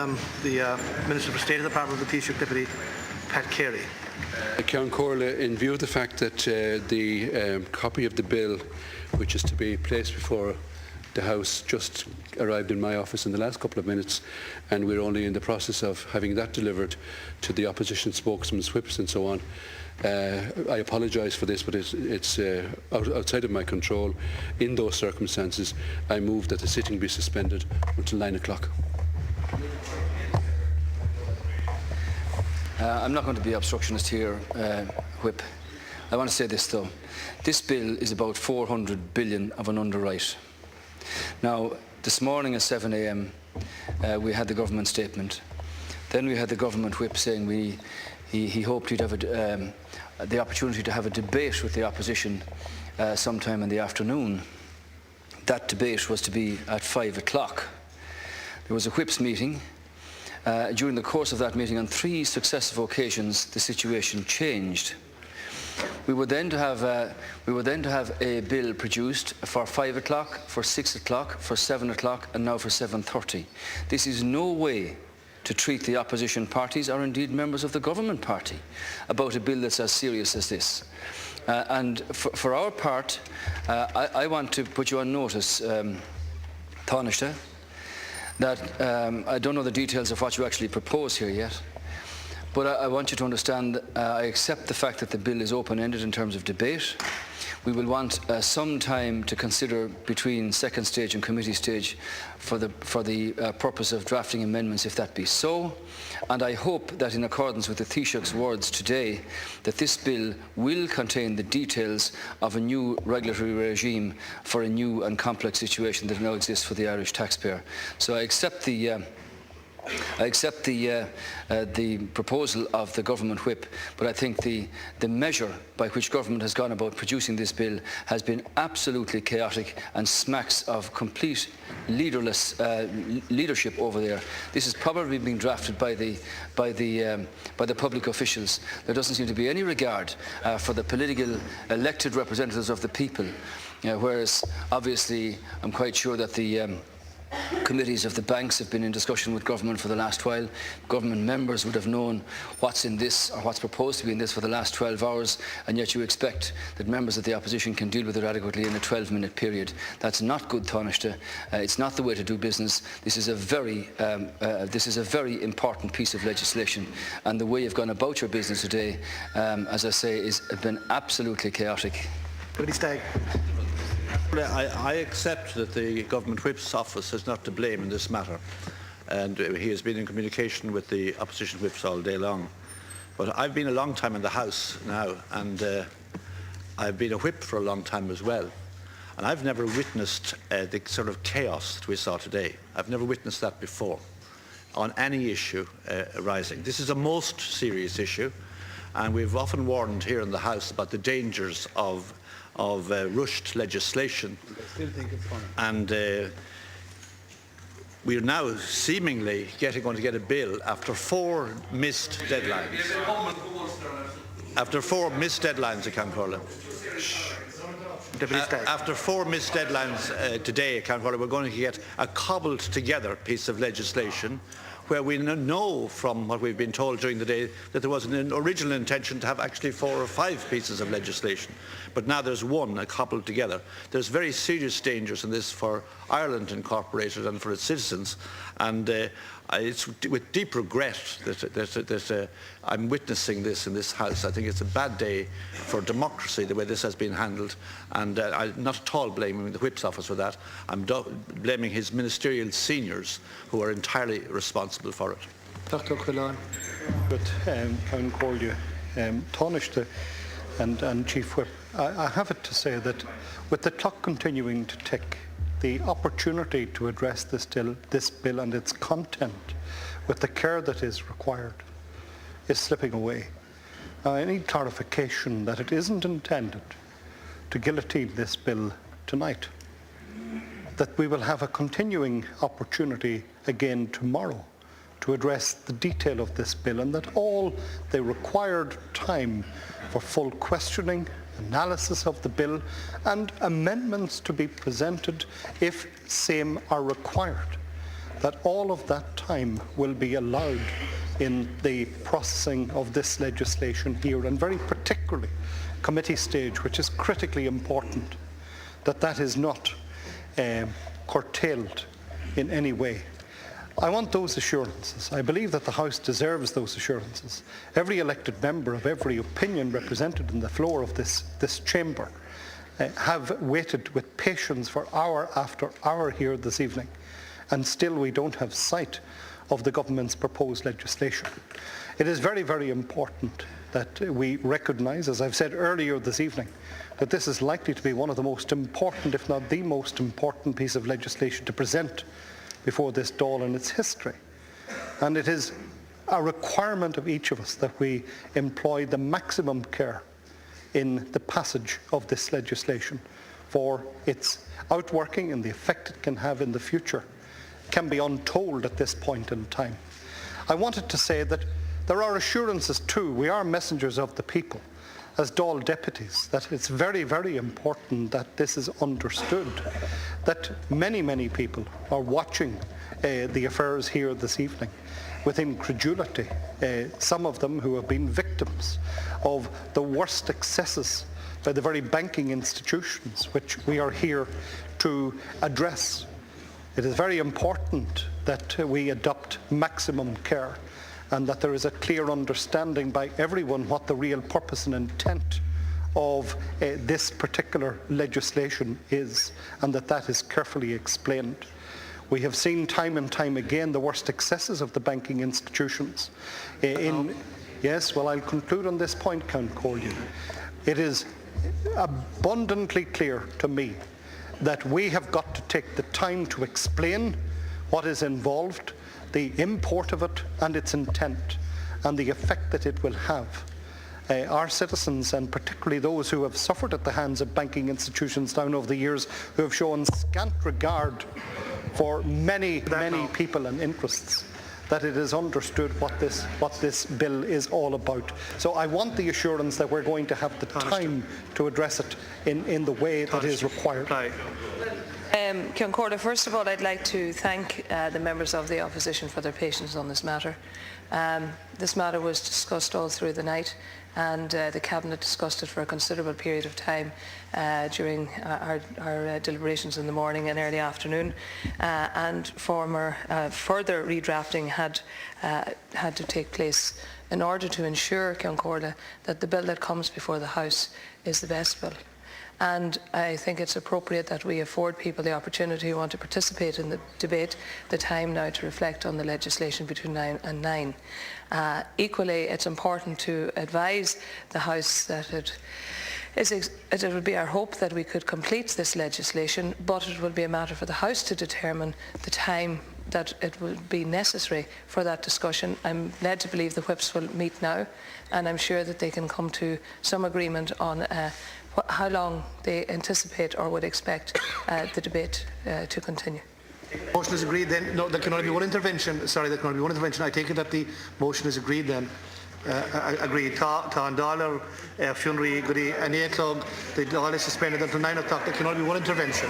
The Minister for State of the Department of the Taoiseach Deputy, Pat Carey. Ceann Comhairle, in view of the fact that the copy of the bill, which is to be placed before the House, just arrived in my office in the last couple of minutes, and we're only in the process of having that delivered to the opposition spokesman's whips and so on. I apologise for this, but it's outside of my control. In those circumstances, I move that the sitting be suspended until 9 o'clock. I'm not going to be obstructionist here, Whip. I want to say this though. This bill is about 400 billion of an underwrite. Now, this morning at 7 a.m. We had the government statement. Then we had the government whip saying he hoped he'd have the opportunity to have a debate with the opposition sometime in the afternoon. That debate was to be at 5 o'clock. There was a whips meeting. During the course of that meeting, on 3 successive occasions, the situation changed. We were then to have a bill produced for 5 o'clock, for 6 o'clock, for 7 o'clock, and now for 7:30. This is no way to treat the opposition parties, or indeed members of the government party, about a bill that's as serious as this. And for our part, I want to put you on notice, Taoiseach, that I don't know the details of what you actually propose here yet, but I want you to understand that I accept the fact that the bill is open-ended in terms of debate. We will want some time to consider between second stage and committee stage for the purpose of drafting amendments, if that be so. And I hope that, in accordance with the Taoiseach's words today, that this bill will contain the details of a new regulatory regime for a new and complex situation that now exists for the Irish taxpayer. So I accept the proposal of the government whip, but I think the measure by which government has gone about producing this bill has been absolutely chaotic and smacks of complete leadership over there. This is probably being drafted by the public officials. There doesn't seem to be any regard for the political elected representatives of the people, whereas obviously I'm quite sure that the committees of the banks have been in discussion with government for the last while. Government members would have known what's in this, or what's proposed to be in this, for the last 12 hours, and yet you expect that members of the opposition can deal with it adequately in a 12-minute period. That's not good, Taoiseach. It's not the way to do business. This is a very important piece of legislation, and the way you've gone about your business today, as I say, has been absolutely chaotic. I accept that the Government Whip's office is not to blame in this matter, and he has been in communication with the opposition whips all day long. But I've been a long time in the House now, and I've been a whip for a long time as well, and I've never witnessed the sort of chaos that we saw today. I've never witnessed that before on any issue arising. This is a most serious issue, and we've often warned here in the House about the dangers of rushed legislation, and we are now seemingly going to get a bill after 4 missed deadlines. After 4 missed deadlines, Ceann Comhairle. After 4 missed deadlines today, Ceann Comhairle, we're going to get a cobbled together piece of legislation, where we know from what we've been told during the day that there was an original intention to have actually 4 or 5 pieces of legislation. But now there's one, coupled together. There's very serious dangers in this for Ireland Incorporated and for its citizens. And it's with deep regret that I'm witnessing this in this House. I think it's a bad day for democracy, the way this has been handled. And I'm not at all blaming the Whip's office for that. I'm blaming his ministerial seniors, who are entirely responsible for it. Dr. Quillan. But Ceann Comhairle, Taoiseach and Chief Whip, I have it to say that with the clock continuing to tick, the opportunity to address this bill and its content with the care that is required is slipping away. Now, I need clarification that it isn't intended to guillotine this bill tonight, that we will have a continuing opportunity again tomorrow to address the detail of this bill, and that all the required time for full questioning, analysis of the bill, and amendments to be presented if same are required that all of that time will be allowed in the processing of this legislation here, and very particularly committee stage, which is critically important, that is not curtailed in any way. I want those assurances. I believe that the House deserves those assurances. Every elected member of every opinion represented in the floor of this chamber have waited with patience for hour after hour here this evening, and still we don't have sight of the government's proposed legislation. It is very, very important that we recognise, as I've said earlier this evening, that this is likely to be one of the most important, if not the most important piece of legislation to present before this Dáil in its history. And it is a requirement of each of us that we employ the maximum care in the passage of this legislation, for its outworking and the effect it can have in the future can be untold at this point in time. I wanted to say that there are assurances too. We are messengers of the people as Dáil deputies, that it's very, very important that this is understood, that many, many people are watching the affairs here this evening with incredulity, some of them who have been victims of the worst excesses by the very banking institutions which we are here to address. It is very important that we adopt maximum care, and that there is a clear understanding by everyone what the real purpose and intent of this particular legislation is, and that is carefully explained. We have seen time and time again the worst excesses of the banking institutions. Yes, well, I'll conclude on this point, Count Collier. It is abundantly clear to me that we have got to take the time to explain what is involved, the import of it and its intent, and the effect that it will have. Our citizens, and particularly those who have suffered at the hands of banking institutions down over the years, who have shown scant regard for many people and interests, that it is understood what this bill is all about. So I want the assurance that we're going to have the time to address it in the way that is required. Ceann Comhairle, first of all, I'd like to thank the members of the opposition for their patience on this matter. This matter was discussed all through the night, and the Cabinet discussed it for a considerable period of time during our deliberations in the morning and early afternoon, and further redrafting had to take place in order to ensure, Ceann Comhairle, that the bill that comes before the House is the best bill. And I think it's appropriate that we afford people the opportunity who want to participate in the debate the time now to reflect on the legislation between 9 and 9. Equally, it's important to advise the House that it would be our hope that we could complete this legislation, but it will be a matter for the House to determine the time that it will be necessary for that discussion. I'm led to believe the whips will meet now, and I'm sure that they can come to some agreement on how long they anticipate or would expect the debate to continue. Motion is agreed then. No, there can only be one intervention. Sorry, there can only be one intervention. I take it that the motion is agreed then. Agreed. Tá an Dáil funerary goody and 8 o'clock. The Dáil is suspended until 9 o'clock. There can only be one intervention.